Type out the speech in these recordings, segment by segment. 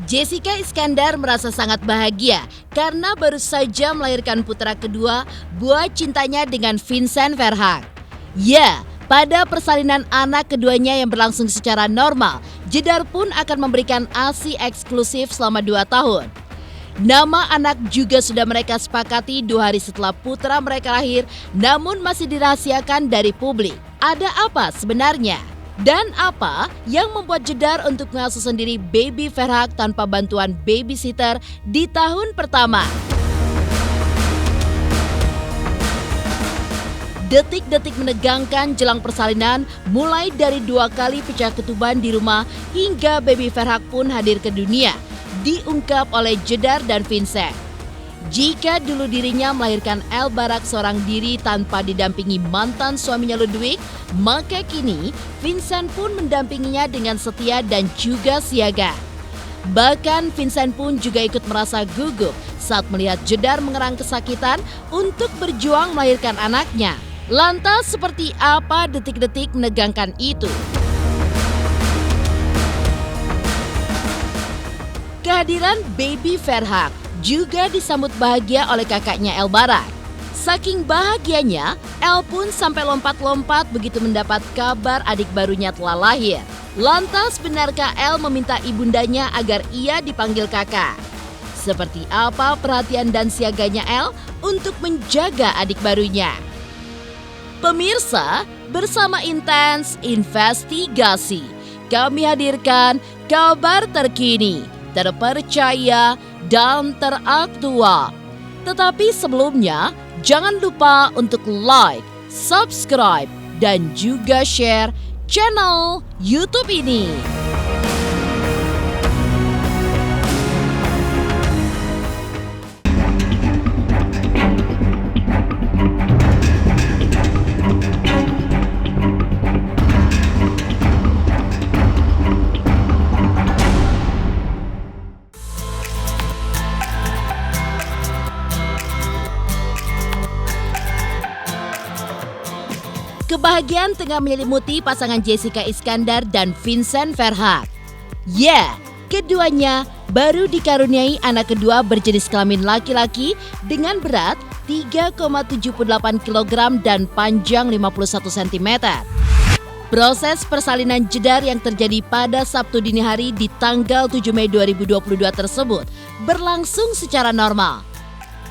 Jessica Iskandar merasa sangat bahagia karena baru saja melahirkan putra kedua, buah cintanya dengan Vincent Verhaeghe. Ya, pada persalinan anak keduanya yang berlangsung secara normal, Jedar pun akan memberikan ASI eksklusif selama 2 tahun. Nama anak juga sudah mereka sepakati 2 hari setelah putra mereka lahir, namun masih dirahasiakan dari publik. Ada apa sebenarnya? Dan apa yang membuat Jedar untuk mengasuh sendiri baby Verhaeghe tanpa bantuan babysitter di tahun pertama? Detik-detik menegangkan jelang persalinan, mulai dari 2 kali pecah ketuban di rumah hingga baby Verhaeghe pun hadir ke dunia, diungkap oleh Jedar dan Vincent. Jika dulu dirinya melahirkan Elle Barak seorang diri tanpa didampingi mantan suaminya Ludwig, maka kini Vincent pun mendampinginya dengan setia dan juga siaga. Bahkan Vincent pun juga ikut merasa gugup saat melihat Jedar mengerang kesakitan untuk berjuang melahirkan anaknya. Lantas seperti apa detik-detik menegangkan itu? Kehadiran baby Verhaeghe juga disambut bahagia oleh kakaknya Elle Barak. Saking bahagianya, Elle pun sampai lompat-lompat begitu mendapat kabar adik barunya telah lahir. Lantas benarkah Elle meminta ibundanya agar ia dipanggil kakak? Seperti apa perhatian dan siaganya Elle untuk menjaga adik barunya? Pemirsa, bersama Intens Investigasi, kami hadirkan kabar terkini, terpercaya, dan teraktual. Tetapi sebelumnya, jangan lupa untuk like, subscribe, dan juga share channel YouTube ini. Kebahagiaan tengah menyelimuti pasangan Jessica Iskandar dan Vincent Verhaeghe. Ya, keduanya baru dikaruniai anak kedua berjenis kelamin laki-laki dengan berat 3,78 kg dan panjang 51 cm. Proses persalinan Jedar yang terjadi pada Sabtu dini hari di tanggal 7 Mei 2022 tersebut berlangsung secara normal.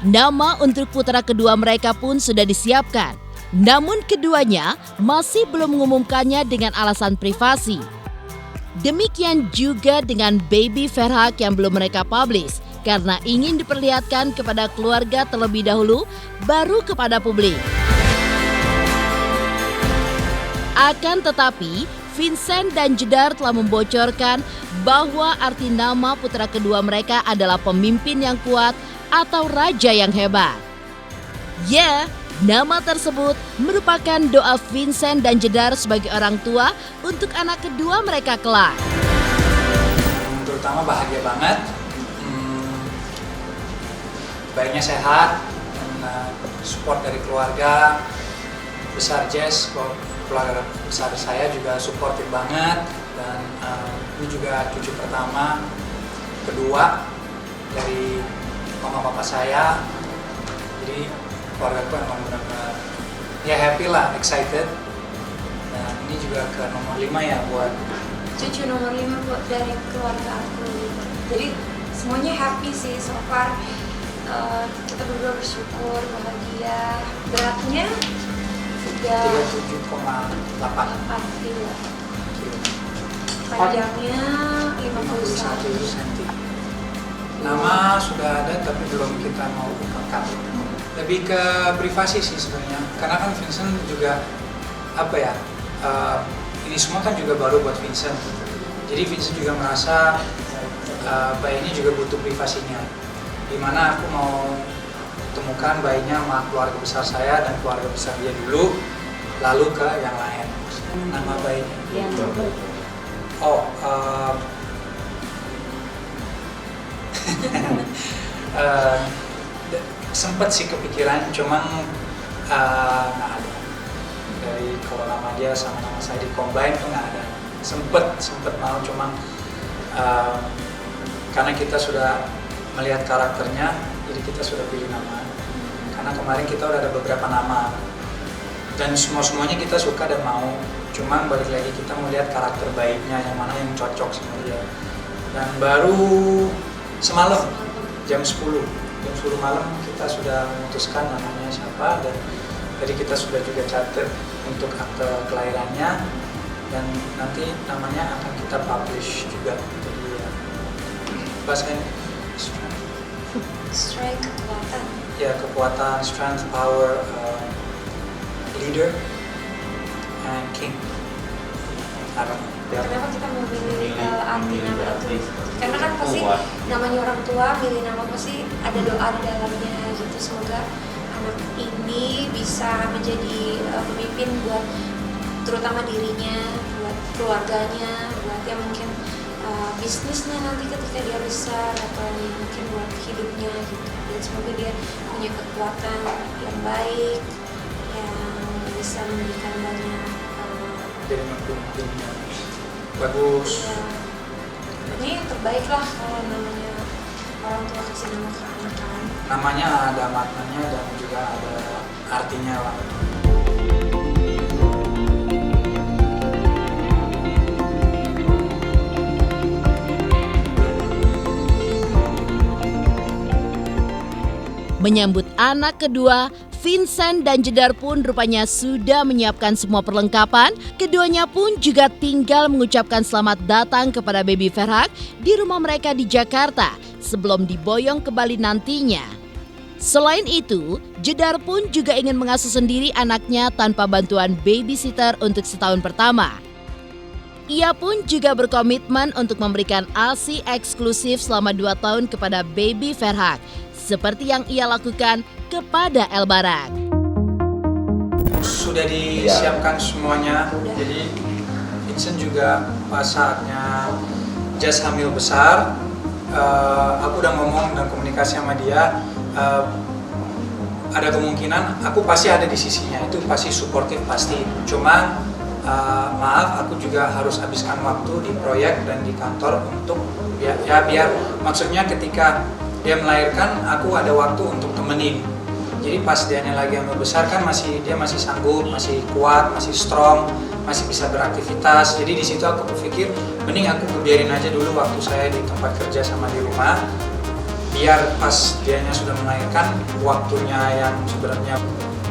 Nama untuk putra kedua mereka pun sudah disiapkan. Namun keduanya masih belum mengumumkannya dengan alasan privasi. Demikian juga dengan baby Verhaeghe yang belum mereka publish karena ingin diperlihatkan kepada keluarga terlebih dahulu baru kepada publik. Akan tetapi, Vincent dan Jedar telah membocorkan bahwa arti nama putra kedua mereka adalah pemimpin yang kuat atau raja yang hebat. Ya, nama tersebut merupakan doa Vincent dan Jedar sebagai orang tua untuk anak kedua mereka kelak. Terutama bahagia banget, bayinya sehat, dan support dari keluarga besar Jess, keluarga besar saya juga supportif banget, dan ini juga cucu pertama, kedua dari mama papa saya, jadi keluarga gue emang benar-benar ya happy lah, excited. Dan ini juga ke nomor 5 ya buat cucu nomor 5 buat dari keluarga aku. Jadi semuanya happy sih so far. Kita berdua bersyukur, bahagia. Beratnya sudah 37,8 kilo. Panjangnya 51 cm. Nama sudah ada tapi belum kita mau ungkapkan. Lebih ke privasi sih sebenarnya, karena kan Vincent juga ini semua kan juga baru buat Vincent. Jadi Vincent juga merasa bayi ini juga butuh privasinya, dimana aku mau temukan bayinya sama keluarga besar saya dan keluarga besar dia dulu, lalu ke yang lain. Nama bayinya sempet sih kepikiran, cuman nggak ada. Dari kalau nama dia sama nama saya di combine tuh nggak ada. Sempet mau, cuman karena kita sudah melihat karakternya, jadi kita sudah pilih nama. Karena kemarin kita udah ada beberapa nama dan semuanya kita suka dan mau, cuma balik lagi kita melihat karakter baiknya yang mana yang cocok sama dia. Dan baru semalam jam 10 malam kita sudah memutuskan namanya siapa, dan jadi kita sudah juga catat untuk akte kelahirannya, dan nanti namanya akan kita publish juga. Jadi ya, bahasanya Strength, kekuatan. Ya, kekuatan, strength, power, leader, and king. Kenapa kita memilih arti nama itu? Karena kan pasti namanya orang tua, milih nama pasti ada doa di dalamnya gitu. Semoga anak ini bisa menjadi pemimpin buat terutama dirinya, buat keluarganya, buat yang mungkin bisnisnya nanti ketika dia besar, atau mungkin buat hidupnya gitu. Dan semoga dia punya kekuatan yang baik, yang bisa memberikan banyak Jadi pemimpinnya bagus. ya, ini yang terbaik lah kalau namanya orang tua kasih nama ke anak kan. Namanya ada maknanya dan juga ada artinya lah. Menyambut anak kedua, Vincent dan Jedar pun rupanya sudah menyiapkan semua perlengkapan. Keduanya pun juga tinggal mengucapkan selamat datang kepada baby Ferhat di rumah mereka di Jakarta sebelum diboyong ke Bali nantinya. Selain itu, Jedar pun juga ingin mengasuh sendiri anaknya tanpa bantuan babysitter untuk setahun pertama. Ia pun juga berkomitmen untuk memberikan ASI eksklusif selama 2 tahun kepada baby Ferhat, seperti yang ia lakukan kepada El Barak. Sudah disiapkan semuanya, jadi Vincent juga pas saatnya Jess hamil besar, aku udah ngomong dan komunikasi sama dia, ada kemungkinan aku pasti ada di sisinya, itu pasti suportif pasti. Cuma maaf, aku juga harus habiskan waktu di proyek dan di kantor untuk biar maksudnya ketika dia melahirkan aku ada waktu untuk temenin. Jadi pas dia lagi hamil besar kan dia masih sanggup, masih kuat, masih strong, masih bisa beraktivitas. Jadi di situ aku berpikir mending aku biarin aja dulu waktu saya di tempat kerja sama di rumah. Biar pas dianya sudah melahirkan, waktunya yang sebenarnya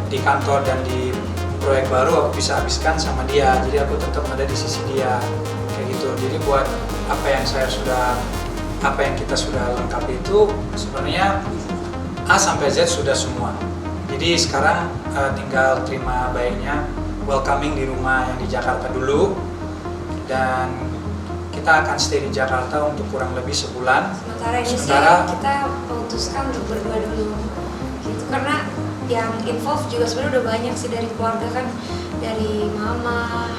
di kantor dan di proyek baru aku bisa habiskan sama dia. Jadi aku tetap ada di sisi dia kayak gitu. Jadi buat apa yang kita sudah lengkapi itu sebenarnya A sampai Z sudah semua. Jadi sekarang tinggal terima bayinya, welcoming di rumah yang di Jakarta dulu, dan kita akan stay di Jakarta untuk kurang lebih sebulan. Sementara ini sih kita memutuskan untuk berdua dulu gitu, karena yang involve juga sebenarnya udah banyak sih dari keluarga kan, dari mama,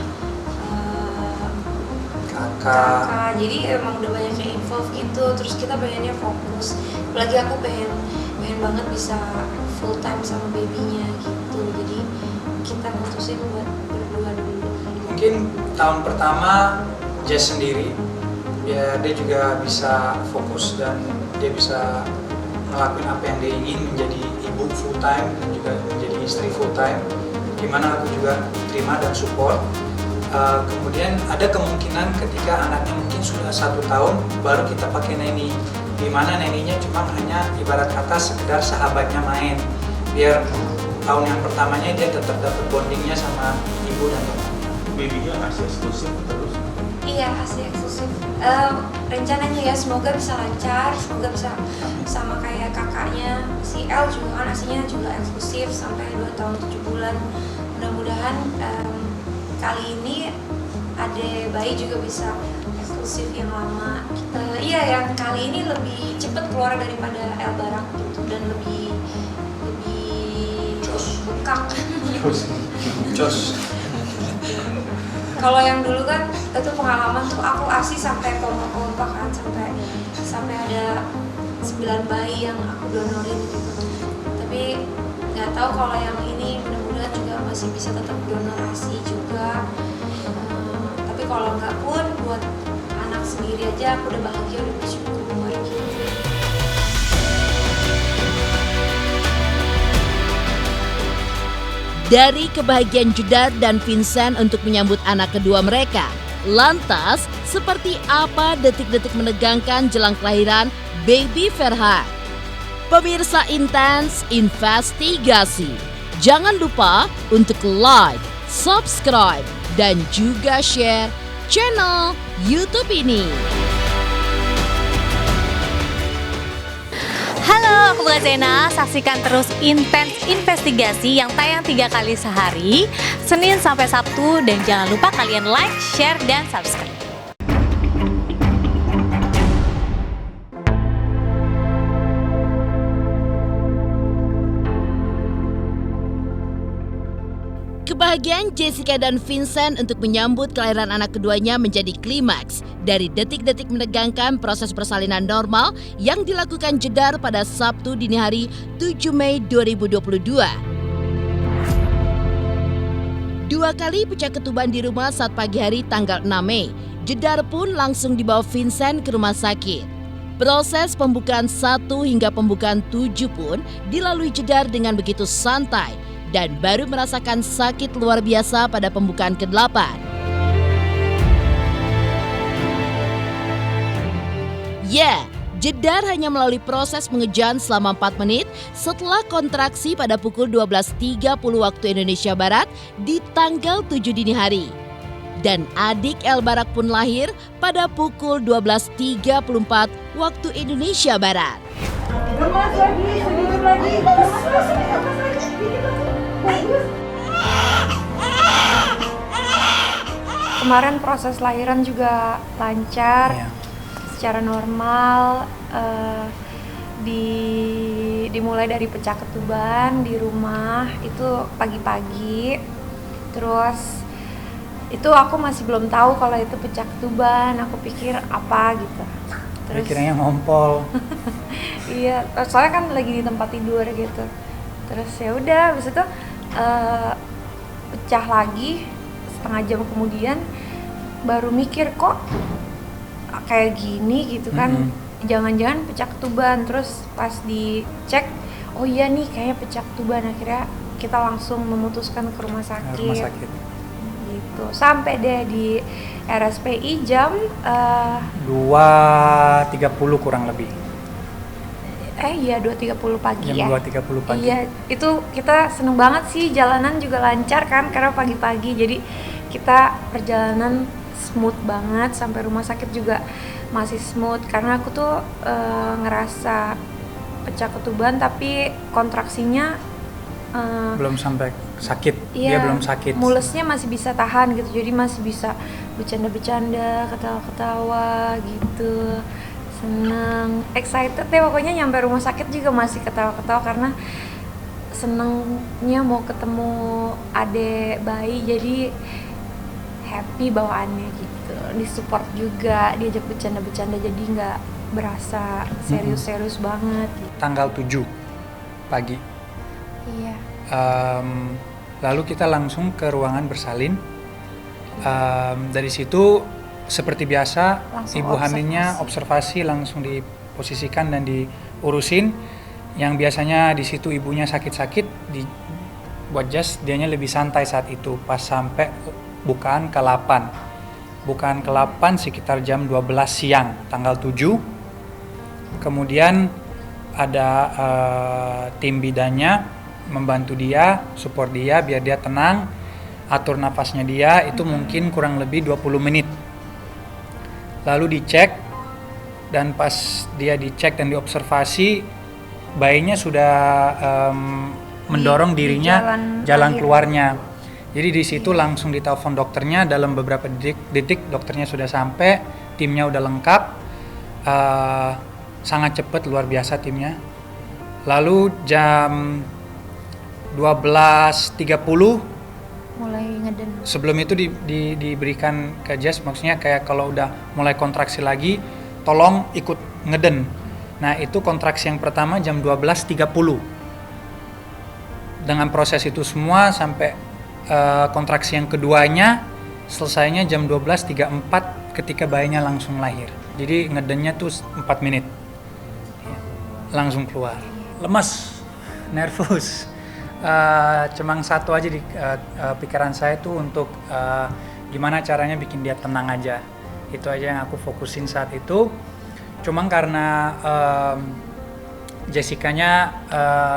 kakak, jadi emang udah banyak yang involve gitu. Terus kita pengennya fokus, apalagi aku pengen banget bisa full time sama babynya gitu. Jadi kita mutusin buat berdua dulu. Mungkin tahun pertama Jess sendiri, ya dia juga bisa fokus dan dia bisa ngelakuin apa yang dia ingin, menjadi ibu full time dan juga menjadi istri full time, dimana aku juga terima dan support. Kemudian ada kemungkinan ketika anaknya mungkin sudah 1 tahun baru kita pakai nanny, di mana nanny-nya cuma hanya ibarat kata sekedar sahabatnya main, biar tahun yang pertamanya dia tetap dapat bondingnya sama ibu dan bapaknya. Babynya ASI eksklusif terus? Iya, ASI eksklusif. Rencananya ya semoga bisa lancar, semoga bisa sama kayak kakaknya si El juga kan ASI-nya juga eksklusif sampai 2 tahun 7 bulan. Mudah-mudahan kali ini adek bayi juga bisa eksklusif yang lama. Iya, yang kali ini lebih cepat keluar daripada El Barak gitu, dan lebih bengkak. Jos. Kalau yang dulu kan itu pengalaman tuh aku ASI sampai pompa kan, sampai ada 9 bayi yang aku donorin gitu. Tapi nggak tahu kalau yang ini mudah-mudahan juga masih bisa tetap donor ASI juga. Tapi kalau nggak pun buat anak anak sendiri aja aku udah bahagia, udah bersyukur gitu. Dari kebahagiaan Jedar dan Vincent untuk menyambut anak kedua mereka, lantas seperti apa detik-detik menegangkan jelang kelahiran baby Ferhat? Pemirsa Intens Investigasi, jangan lupa untuk like, subscribe, dan juga share channel YouTube ini. Halo, aku Bunga Zena. Saksikan terus Intens Investigasi yang tayang 3 kali sehari, Senin sampai Sabtu. Dan jangan lupa kalian like, share, dan subscribe. Kebahagiaan Jessica dan Vincent untuk menyambut kelahiran anak keduanya menjadi klimaks dari detik-detik menegangkan proses persalinan normal yang dilakukan Jedar pada Sabtu dini hari 7 Mei 2022. 2 kali pecah ketuban di rumah saat pagi hari tanggal 6 Mei, Jedar pun langsung dibawa Vincent ke rumah sakit. Proses pembukaan 1 hingga pembukaan 7 pun dilalui Jedar dengan begitu santai dan baru merasakan sakit luar biasa pada pembukaan ke-8. Ya, Jedar hanya melalui proses mengejan selama 4 menit setelah kontraksi pada pukul 12.30 waktu Indonesia Barat di tanggal 7 dini hari. Dan adik El Barak pun lahir pada pukul 12.34 waktu Indonesia Barat. Lemas lagi, sedikit lagi. Kemarin proses lahiran juga lancar, Iya. secara normal. Dimulai dari pecah ketuban di rumah itu pagi-pagi. Terus itu aku masih belum tahu kalau itu pecah ketuban. Aku pikir apa gitu. Terus Kiranya ngompol. iya, soalnya kan lagi di tempat tidur gitu. Terus ya udah, habis itu pecah lagi setengah jam kemudian baru mikir kok kayak gini gitu kan. Jangan-jangan pecah ketuban. Terus pas dicek, oh iya nih kayaknya pecah ketuban. Akhirnya kita langsung memutuskan ke rumah sakit. Rumah sakit. Gitu. Sampai deh di RSPI jam 2.30 kurang lebih. Iya 2.30 pagi Jam ya. 2.30 pagi. Iya, itu kita seneng banget sih, jalanan juga lancar kan karena pagi-pagi. Jadi kita perjalanan smooth banget, sampai rumah sakit juga masih smooth karena aku tuh ngerasa pecah ketuban tapi kontraksinya Belum sampai sakit. iya, Dia belum sakit. mulesnya masih bisa tahan gitu. Jadi masih bisa bercanda-bercanda, ketawa-ketawa gitu. Seneng, excited deh pokoknya. Nyampe rumah sakit juga masih ketawa-ketawa karena senengnya mau ketemu adek bayi, jadi happy bawaannya gitu. Disupport juga, diajak bercanda-bercanda jadi nggak berasa serius-serius banget gitu. Tanggal 7 pagi. Iya. Lalu kita langsung ke ruangan bersalin. Dari situ seperti biasa, Langsung ibu hamilnya observasi langsung diposisikan dan diurusin. Yang biasanya di situ ibunya sakit-sakit, buat jas dianya lebih santai saat itu pas sampai bukaan ke-8. Bukaan ke-8 sekitar jam 12 siang tanggal 7. Kemudian ada tim bidannya membantu dia, support dia biar dia tenang, atur nafasnya dia, itu mungkin kurang lebih 20 menit. Lalu dicek, dan pas dia dicek dan diobservasi, bayinya sudah mendorong dirinya jalan keluarnya. Jadi di situ langsung ditelepon dokternya, dalam beberapa detik dokternya sudah sampai, timnya udah lengkap, sangat cepat, luar biasa timnya. Lalu jam 12.30 Mulai ngeden. sebelum itu diberikan ke Jess, maksudnya kayak kalau udah mulai kontraksi lagi tolong ikut ngeden. Nah itu kontraksi yang pertama jam 12.30. Dengan proses itu semua sampai kontraksi yang keduanya selesainya jam 12.34 ketika bayinya langsung lahir. Jadi ngedennya tuh 4 menit. Langsung keluar. Lemas, nervous. Cuma satu aja di pikiran saya tuh untuk gimana caranya bikin dia tenang aja. Itu aja yang aku fokusin saat itu. Cuma karena Jessica-nya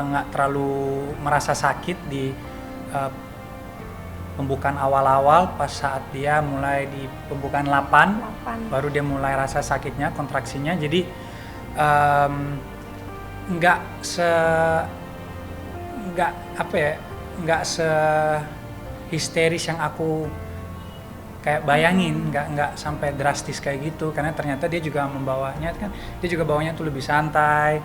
nggak terlalu merasa sakit di pembukaan awal-awal, pas saat dia mulai di pembukaan 8 baru dia mulai rasa sakitnya, kontraksinya. Jadi nggak se histeris yang aku kayak bayangin, nggak sampai drastis kayak gitu, karena ternyata dia juga bawanya tuh lebih santai,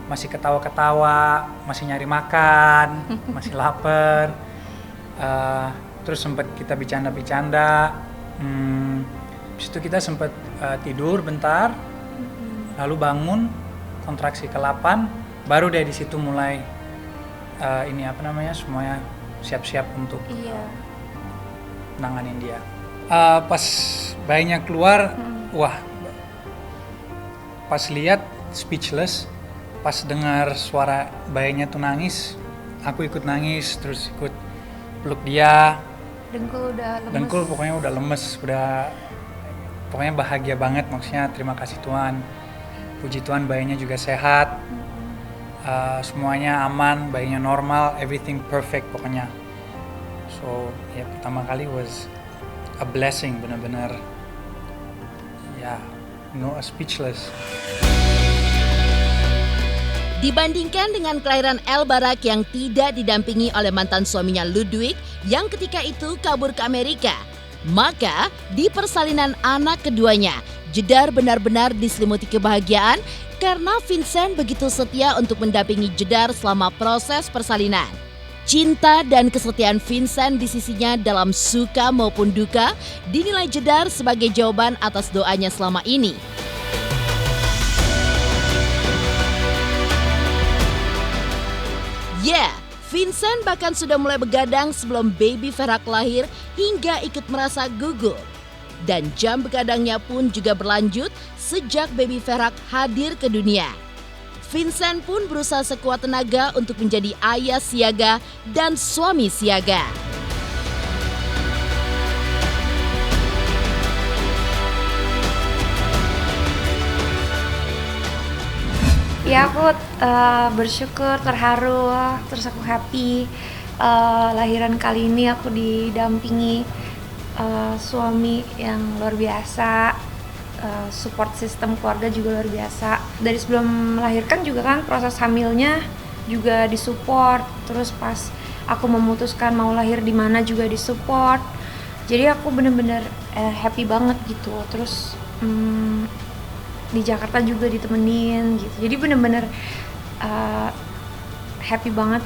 masih ketawa-ketawa, masih nyari makan, masih lapar. Terus sempat kita bercanda-bercanda, habis itu kita sempat tidur bentar, lalu bangun kontraksi ke-8, baru deh di situ mulai semuanya siap-siap untuk nanganin dia. Pas bayinya keluar, wah, pas lihat speechless, pas dengar suara bayinya tuh nangis, aku ikut nangis, terus ikut peluk dia. Dengkul udah lemes. Dengkul pokoknya udah lemes, pokoknya bahagia banget, maksudnya terima kasih Tuhan. Puji Tuhan bayinya juga sehat, semuanya aman, bayinya normal, everything perfect pokoknya. So ya pertama kali was a blessing, benar-benar speechless. Dibandingkan dengan kelahiran El Barak yang tidak didampingi oleh mantan suaminya Ludwig yang ketika itu kabur ke Amerika, maka di persalinan anak keduanya, Jedar benar-benar diselimuti kebahagiaan karena Vincent begitu setia untuk mendampingi Jedar selama proses persalinan. Cinta dan kesetiaan Vincent di sisinya dalam suka maupun duka dinilai Jedar sebagai jawaban atas doanya selama ini. Vincent bahkan sudah mulai begadang sebelum baby Ferhat lahir hingga ikut merasa gugup. Dan jam begadangnya pun juga berlanjut sejak baby Ferhat hadir ke dunia. Vincent pun berusaha sekuat tenaga untuk menjadi ayah siaga dan suami siaga. Ya aku bersyukur, terharu, terus aku happy. Lahiran kali ini aku didampingi suami yang luar biasa, support system keluarga juga luar biasa. Dari sebelum melahirkan juga kan proses hamilnya juga disupport. Terus pas aku memutuskan mau lahir di mana juga disupport. Jadi aku bener-bener happy banget gitu. Terus di Jakarta juga ditemenin gitu, jadi bener-bener happy banget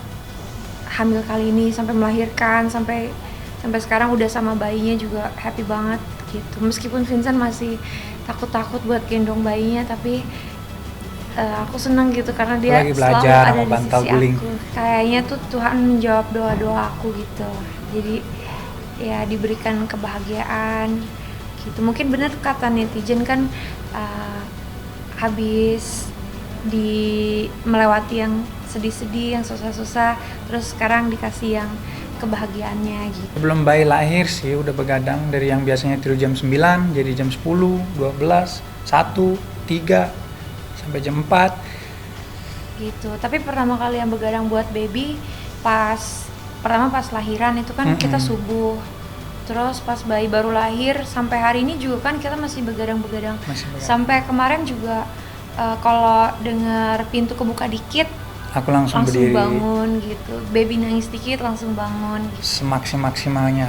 hamil kali ini sampai melahirkan, sampai sekarang udah sama bayinya juga happy banget gitu. Meskipun Vincent masih takut-takut buat gendong bayinya, tapi aku seneng gitu karena dia selalu ada di sisi aku. Kayaknya tuh Tuhan menjawab doa-doa aku gitu, jadi ya diberikan kebahagiaan gitu. Mungkin bener kata netizen kan, habis melewati yang sedih-sedih, yang susah-susah, terus sekarang dikasih yang kebahagiaannya gitu. Sebelum bayi lahir sih udah begadang, dari yang biasanya tidur jam 9 jadi jam 10, 12, 1, 3 sampai jam 4 gitu. Tapi pertama kali yang begadang buat baby pas lahiran itu kan kita subuh. Terus pas bayi baru lahir sampai hari ini juga kan kita masih begadang-begadang. Sampai kemarin juga kalau dengar pintu kebuka dikit, aku langsung berdiri, bangun gitu. Baby nangis dikit langsung bangun gitu. Semaksimalnya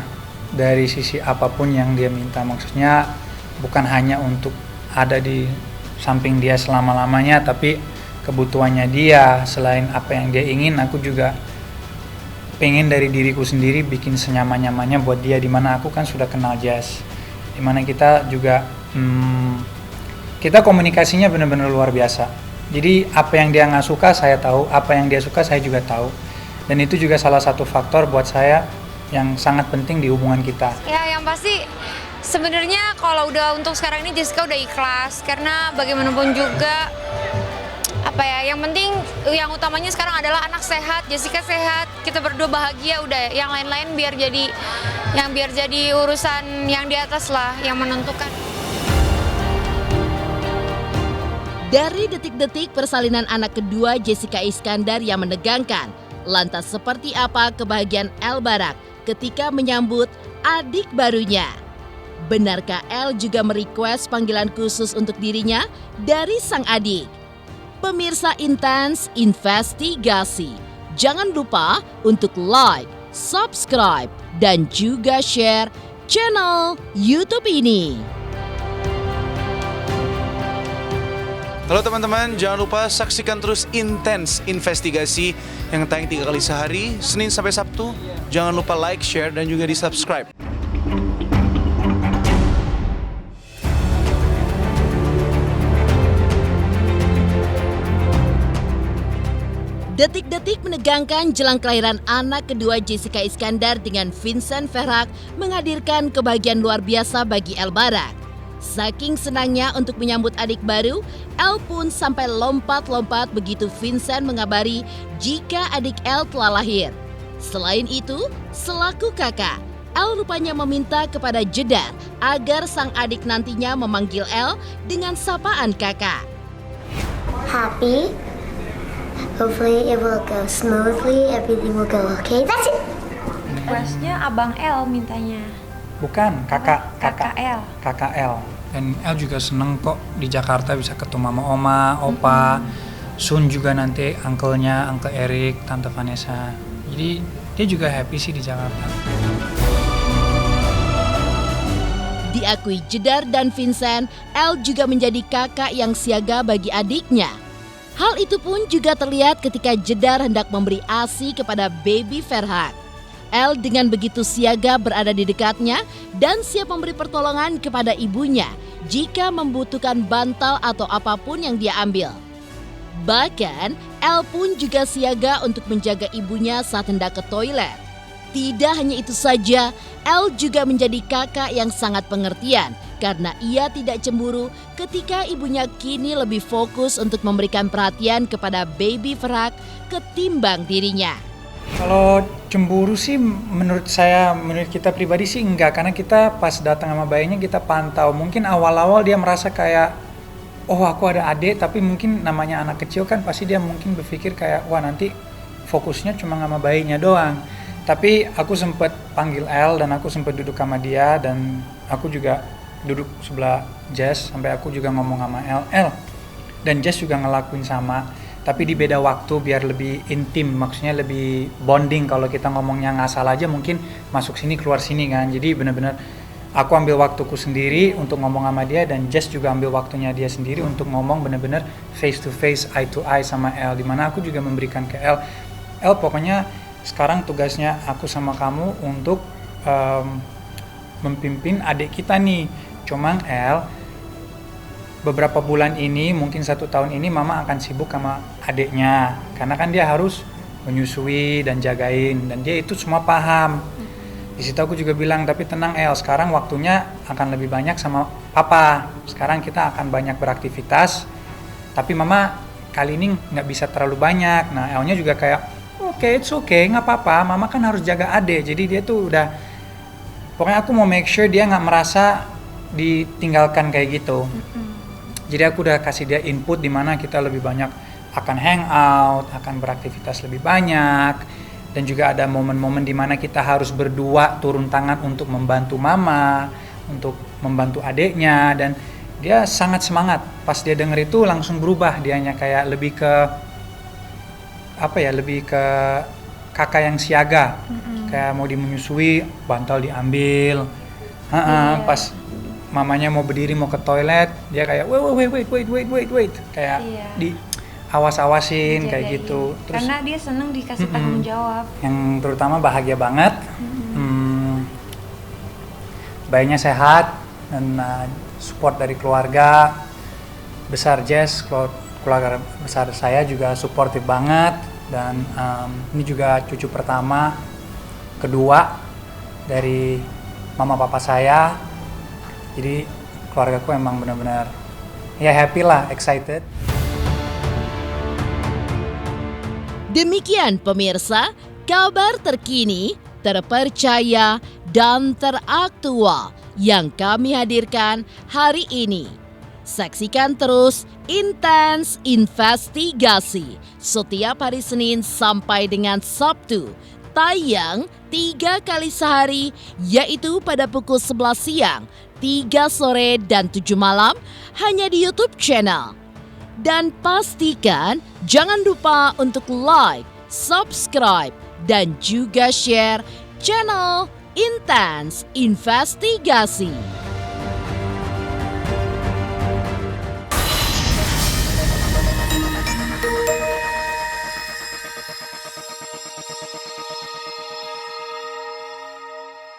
dari sisi apapun yang dia minta, maksudnya bukan hanya untuk ada di samping dia selama-lamanya, tapi kebutuhannya dia. Selain apa yang dia ingin, aku juga pengen dari diriku sendiri bikin senyaman-nyamannya buat dia, dimana aku kan sudah kenal Jess, dimana kita juga kita komunikasinya benar-benar luar biasa. Jadi apa yang dia nggak suka saya tahu, apa yang dia suka saya juga tahu, dan itu juga salah satu faktor buat saya yang sangat penting di hubungan kita. Ya, yang pasti sebenarnya kalau udah untuk sekarang ini Jessica udah ikhlas karena bagaimanapun juga yang penting yang utamanya sekarang adalah anak sehat, Jessica sehat, kita berdua bahagia, udah yang lain-lain biar jadi urusan yang di atas lah yang menentukan. Dari detik-detik persalinan anak kedua Jessica Iskandar yang menegangkan, lantas seperti apa kebahagiaan El Barak ketika menyambut adik barunya? Benarkah El juga merequest panggilan khusus untuk dirinya dari sang adik? Pemirsa Intens Investigasi, jangan lupa untuk like, subscribe, dan juga share channel YouTube ini. Halo teman-teman, jangan lupa saksikan terus Intens Investigasi yang tayang 3 kali sehari, Senin sampai Sabtu. Jangan lupa like, share, dan juga di-subscribe. Detik-detik menegangkan jelang kelahiran anak kedua Jessica Iskandar dengan Vincent Verhaak menghadirkan kebahagiaan luar biasa bagi El Barak. Saking senangnya untuk menyambut adik baru, El pun sampai lompat-lompat begitu Vincent mengabari jika adik El telah lahir. Selain itu, selaku kakak, El rupanya meminta kepada Jedar agar sang adik nantinya memanggil El dengan sapaan kakak. Happy. Hopefully it will go smoothly, everything will go okay. That's it. Requestnya Abang El mintanya. Bukan, kakak El. kakak El. Dan El juga seneng kok di Jakarta bisa ketemu mama, oma, opa. Sun juga nanti uncle Eric, tante Vanessa. Jadi dia juga happy sih di Jakarta. Diakui Jedar dan Vincent, El juga menjadi kakak yang siaga bagi adiknya. Hal itu pun juga terlihat ketika Jedar hendak memberi ASI kepada baby Verhaak. El dengan begitu siaga berada di dekatnya dan siap memberi pertolongan kepada ibunya jika membutuhkan bantal atau apapun yang dia ambil. Bahkan, El pun juga siaga untuk menjaga ibunya saat hendak ke toilet. Tidak hanya itu saja, El juga menjadi kakak yang sangat pengertian karena ia tidak cemburu ketika ibunya kini lebih fokus untuk memberikan perhatian kepada baby Verhaak ketimbang dirinya. Kalau cemburu sih menurut kita pribadi sih enggak, karena kita pas datang sama bayinya kita pantau. Mungkin awal-awal dia merasa kayak, oh aku ada adik, tapi mungkin namanya anak kecil kan pasti dia mungkin berpikir kayak, wah nanti fokusnya cuma sama bayinya doang. Tapi aku sempat panggil El dan aku sempat duduk sama dia dan aku juga duduk sebelah Jess sampai aku juga ngomong sama El. Dan Jess juga ngelakuin sama, tapi di beda waktu biar lebih intim, maksudnya lebih bonding. Kalau kita ngomongnya ngasal aja mungkin masuk sini keluar sini kan. Jadi benar-benar aku ambil waktuku sendiri untuk ngomong sama dia dan Jess juga ambil waktunya dia sendiri untuk ngomong benar-benar face to face, eye to eye sama El. Dimana aku juga memberikan ke El pokoknya sekarang tugasnya aku sama kamu untuk memimpin adik kita nih. Cuman El, beberapa bulan ini, mungkin 1 tahun ini mama akan sibuk sama adiknya. Karena kan dia harus menyusui dan jagain. Dan dia itu semua paham. Di situ aku juga bilang, tapi tenang El, sekarang waktunya akan lebih banyak sama papa. Sekarang kita akan banyak beraktivitas. Tapi mama kali ini nggak bisa terlalu banyak. Nah Elnya juga kayak, it's okay, nggak apa-apa. Mama kan harus jaga adik. Jadi dia tuh udah, pokoknya aku mau make sure dia nggak merasa ditinggalkan kayak gitu. Jadi aku udah kasih dia input di mana kita lebih banyak akan hangout, akan beraktivitas lebih banyak, dan juga ada momen-momen di mana kita harus berdua turun tangan untuk membantu mama, untuk membantu adiknya, dan dia sangat semangat. Pas dia denger itu langsung berubah, dianya kayak lebih ke lebih ke kakak yang siaga. Kayak mau menyusui, bantal diambil. Pas mamanya mau berdiri mau ke toilet, dia kayak wait, kayak di awas-awasin kayak gitu. Terus Karena dia seneng dikasih tanggung jawab. Yang terutama bahagia banget, bayinya sehat dan support dari keluarga besar Jess, keluarga besar saya juga supportive banget. Dan ini juga cucu pertama, kedua dari mama papa saya. Jadi keluargaku emang benar-benar ya happy lah, excited. Demikian pemirsa, kabar terkini, terpercaya, dan teraktual yang kami hadirkan hari ini. Saksikan terus Intens Investigasi setiap hari Senin sampai dengan Sabtu. Tayang 3 kali sehari, yaitu pada pukul 11 siang, 3 sore, dan 7 malam hanya di YouTube channel. Dan pastikan jangan lupa untuk like, subscribe, dan juga share channel Intens Investigasi.